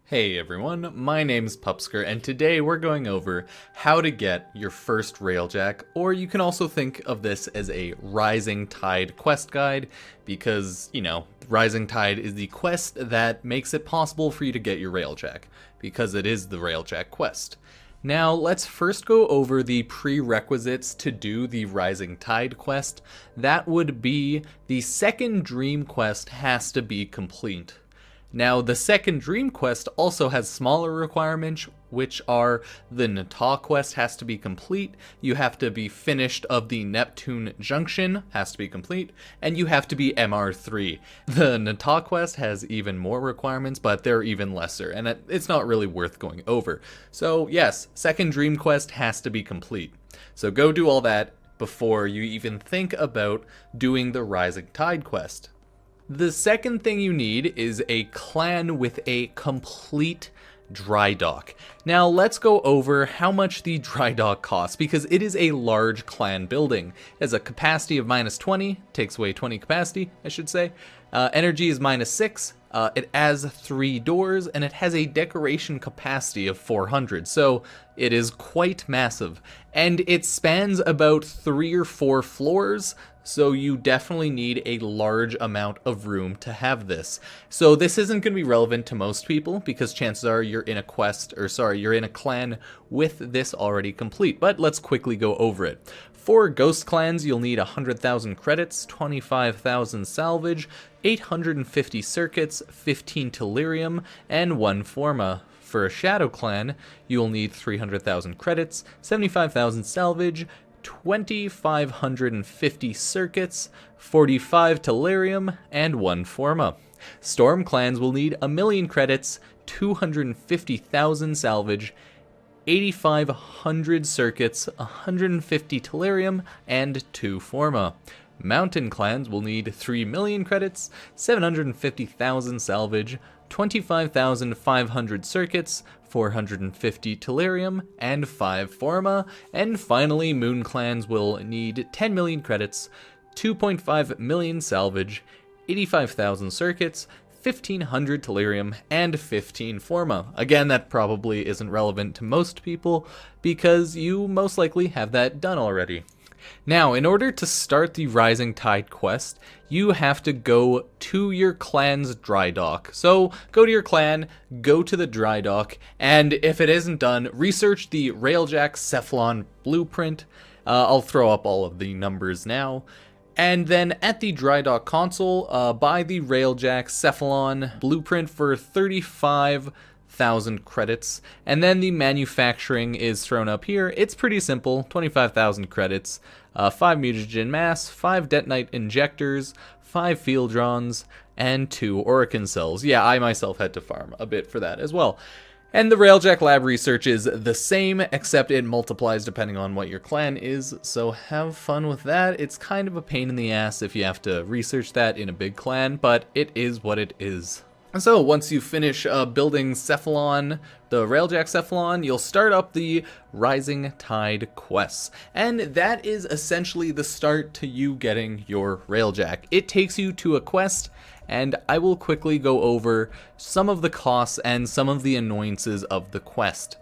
Hey everyone, my name's Pupsker, and today we're going over how to get your first Railjack, or you can also think of this as a Rising Tide quest guide, because, Rising Tide is the quest that makes it possible for you to get your Railjack, because it is the Railjack quest. Now, let's first go over the prerequisites to do the Rising Tide quest. That would be the second dream quest has to be complete. Now, the second dream quest also has smaller requirements, which are the nacelle quest has to be complete, you have to be finished of the Neptune Junction, has to be complete, and you have to be MR3. The nacelle quest has even more requirements, but they're even lesser, and it's not really worth going over. So yes, second dream quest has to be complete. So go do all that before you even think about doing the Rising Tide quest. The second thing you need is a clan with a complete drydock. Now let's go over how much the drydock costs, because it is a large clan building. It has a capacity of -20, takes away 20 capacity, I should say. Energy is -6. It has 3 doors, and it has a decoration capacity of 400, so it is quite massive. And it spans about 3 or 4 floors, so you definitely need a large amount of room to have this. So this isn't going to be relevant to most people, because chances are you're in a clan with this already complete, but let's quickly go over it. For ghost clans, you'll need 100,000 credits, 25,000 salvage, 850 circuits, 15 tellurium, and 1 forma. For a shadow clan, you'll need 300,000 credits, 75,000 salvage, 2,550 circuits, 45 tellurium, and 1 forma. Storm clans will need 1,000,000 credits, 250,000 salvage, 8,500 circuits, 150 tellurium, and 2 forma. Mountain clans will need 3,000,000 credits, 750,000 salvage, 25,500 circuits, 450 tellurium, and 5 forma. And finally, moon clans will need 10,000,000 credits, 2.5 million salvage, 85,000 circuits, 1,500 tellurium, and 15 forma. Again, that probably isn't relevant to most people, because you most likely have that done already. Now, in order to start the Rising Tide quest, you have to go to your clan's drydock. So go to your clan, go to the drydock, and if it isn't done, research the Railjack cephalon blueprint. I'll throw up all of the numbers now. And then at the drydock console, buy the Railjack cephalon blueprint for 35,000 credits, and then the manufacturing is thrown up here. It's pretty simple, 25,000 credits, 5 mutagen mass, 5 detonite injectors, 5 field drons, and 2 Orokin cells. Yeah, I myself had to farm a bit for that as well. And the Railjack lab research is the same, except it multiplies depending on what your clan is, so have fun with that. It's kind of a pain in the ass if you have to research that in a big clan, but it is what it is. So once you finish building cephalon, the Railjack cephalon, you'll start up the Rising Tide quests. And that is essentially the start to you getting your Railjack. It takes you to a quest, and I will quickly go over some of the costs and some of the annoyances of the quest.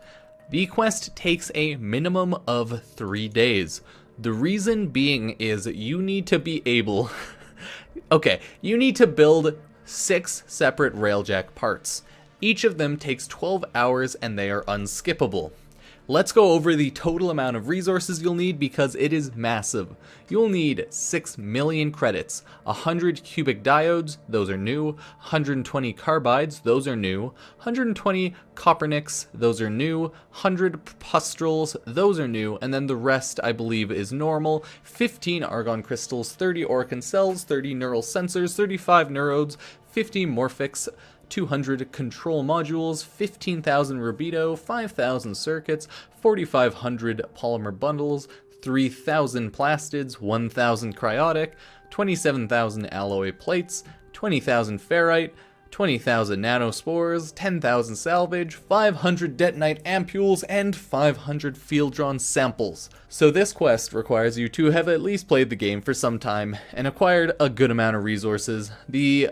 The quest takes a minimum of 3 days. The reason being is you need to be able... you need to build 6 separate Railjack parts. Each of them takes 12 hours and they are unskippable. Let's go over the total amount of resources you'll need, because it is massive. You'll need 6,000,000 credits, 100 cubic diodes, those are new, 120 carbides, those are new, 120 coppernicks, those are new, 100 pustules, those are new, and then the rest I believe is normal, 15 argon crystals, 30 Orokin cells, 30 neural sensors, 35 neurodes, 50 morphics, 200 control modules, 15,000 rubido, 5,000 circuits, 4,500 polymer bundles, 3,000 plastids, 1,000 cryotic, 27,000 alloy plates, 20,000 ferrite, 20,000 nanospores, 10,000 salvage, 500 detonite ampules, and 500 field drawn samples. So this quest requires you to have at least played the game for some time and acquired a good amount of resources. The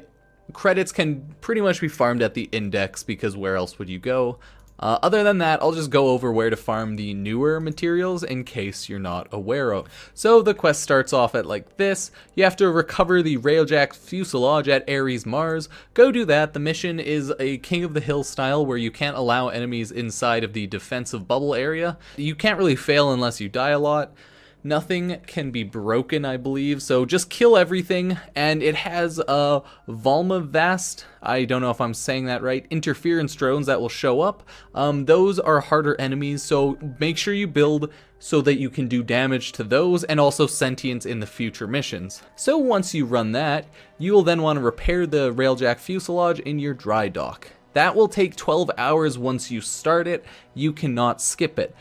Credits can pretty much be farmed at the index because where else would you go? Other than that, I'll just go over where to farm the newer materials in case you're not aware of. So the quest starts off at like this. You have to recover the Railjack fuselage at Aries, Mars. Go do that. The mission is a King of the Hill style where you can't allow enemies inside of the defensive bubble area. You can't really fail unless you die a lot. Nothing can be broken, I believe, so just kill everything, and it has a Volmavast, I don't know if I'm saying that right, interference drones that will show up. Those are harder enemies, so make sure you build so that you can do damage to those, and also sentience in the future missions. So once you run that, you will then want to repair the Railjack fuselage in your dry dock. That will take 12 hours once you start it. You cannot skip it.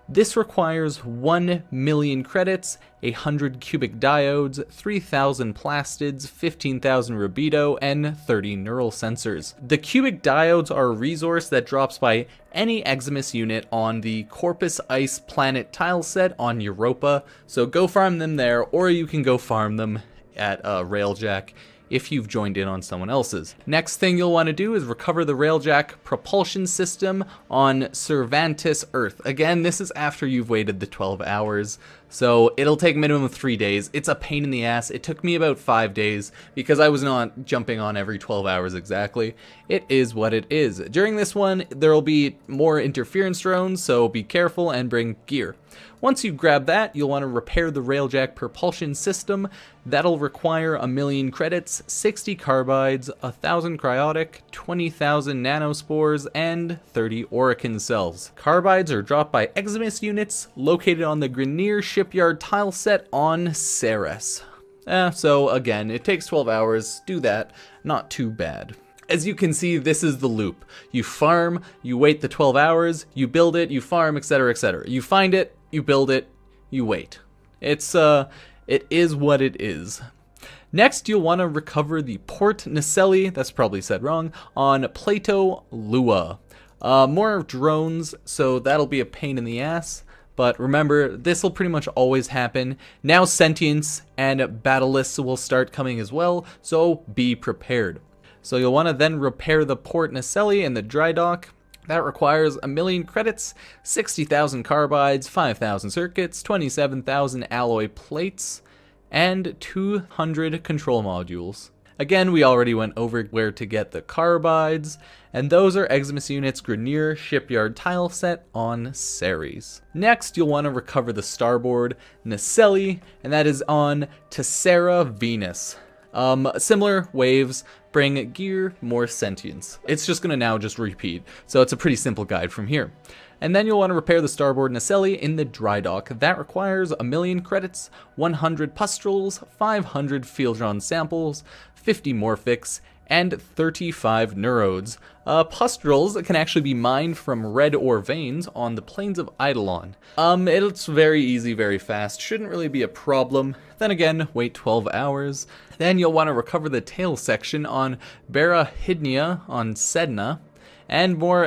This requires 1 million credits, 100 cubic diodes, 3,000 plastids, 15,000 rubido, and 30 neural sensors. The cubic diodes are a resource that drops by any Eximus unit on the Corpus Ice Planet tile set on Europa, so go farm them there, or you can go farm them at Railjack if you've joined in on someone else's. Next thing you'll want to do is recover the Railjack propulsion system on Cervantes Earth. Again, this is after you've waited the 12 hours, so it'll take minimum of 3 days. It's a pain in the ass. It took me about 5 days because I was not jumping on every 12 hours exactly. It is what it is. During this one, there'll be more interference drones, so be careful and bring gear. Once you grab that, you'll want to repair the Railjack propulsion system. That'll require 1 million credits, 60 carbides, 1,000 cryotic, 20,000 nanospores, and 30 Orican cells. Carbides are dropped by Eximus units located on the Grenier shipyard tile set on Ceres. So again, it takes 12 hours, do that, not too bad. As you can see, this is the loop. You farm, you wait the 12 hours, you build it, you farm, etc, etc. You find it, you build it, you wait. It is what it is. Next, you'll want to recover the Port Nacelle, that's probably said wrong, on Plato Lua. More drones, so that'll be a pain in the ass. But remember, this will pretty much always happen. Now sentience and battleists will start coming as well, so be prepared. So you'll want to then repair the Port Nacelle and the dry dock. That requires 1 million credits, 60,000 carbides, 5,000 circuits, 27,000 alloy plates, and 200 control modules. Again, we already went over where to get the carbides, and those are Eximus units Grenier shipyard tile set on Ceres. Next, you'll want to recover the starboard nacelle, and that is on Tessera Venus. Similar waves, bring gear, more sentience. It's just going to now just repeat, so it's a pretty simple guide from here. And then you'll want to repair the starboard nacelle in the dry dock. That requires 1 million credits, 100 pustules, 500 fieldron samples, 50 morphics, and 35 neurodes. Pustules can actually be mined from red ore veins on the plains of Eidolon. It's very easy, very fast, shouldn't really be a problem. Then again, wait 12 hours. Then you'll want to recover the tail section on Barahidnia on Sedna, and more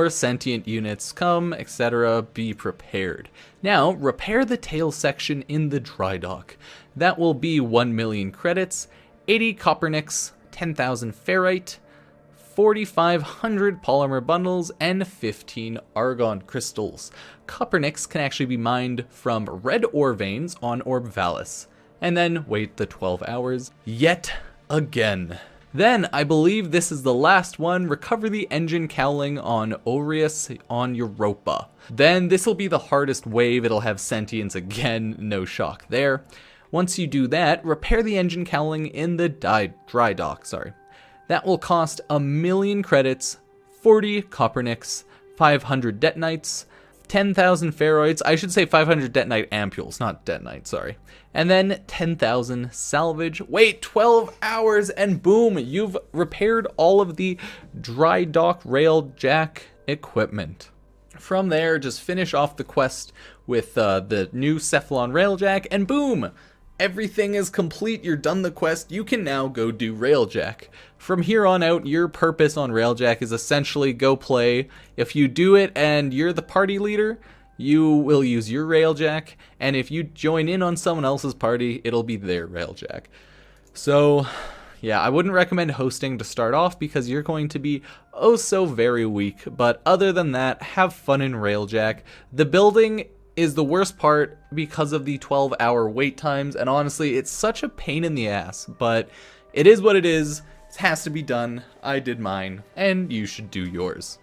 sentient units come, etc. Be prepared. Now, repair the tail section in the dry dock. That will be 1 million credits, 80 coppernicks, 10,000 ferrite, 4,500 polymer bundles, and 15 argon crystals. Coppernicks can actually be mined from red ore veins on Orbvalis. And then wait the 12 hours yet again. Then, I believe this is the last one, recover the engine cowling on Aries on Europa. Then this will be the hardest wave, it'll have sentience again, no shock there. Once you do that, repair the engine cowling in the dry dock, That will cost 1 million credits, 40 coppernicks, 500 detonites, 10,000 ferroids, I should say 500 detonite ampules, not detonite, and then 10,000 salvage. Wait 12 hours and boom, you've repaired all of the dry dock Railjack equipment. From there, just finish off the quest with the new cephalon Railjack, and boom, everything is complete. You're done the quest. You can now go do Railjack. From here on out, your purpose on Railjack is essentially go play. If you do it and you're the party leader, you will use your Railjack, and if you join in on someone else's party, it'll be their Railjack. So, yeah, I wouldn't recommend hosting to start off because you're going to be oh so very weak, but other than that, have fun in Railjack. The building is the worst part because of the 12-hour wait times, and honestly, it's such a pain in the ass, but it is what it is. It has to be done. I did mine, and you should do yours.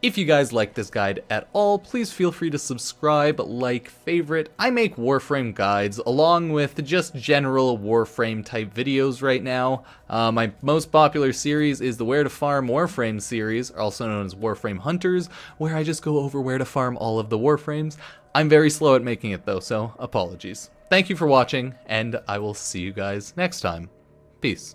If you guys like this guide at all, please feel free to subscribe, like, favorite. I make Warframe guides along with just general Warframe type videos right now. My most popular series is the Where to Farm Warframe series, also known as Warframe Hunters, where I just go over where to farm all of the Warframes. I'm very slow at making it though, so apologies. Thank you for watching, and I will see you guys next time. Peace.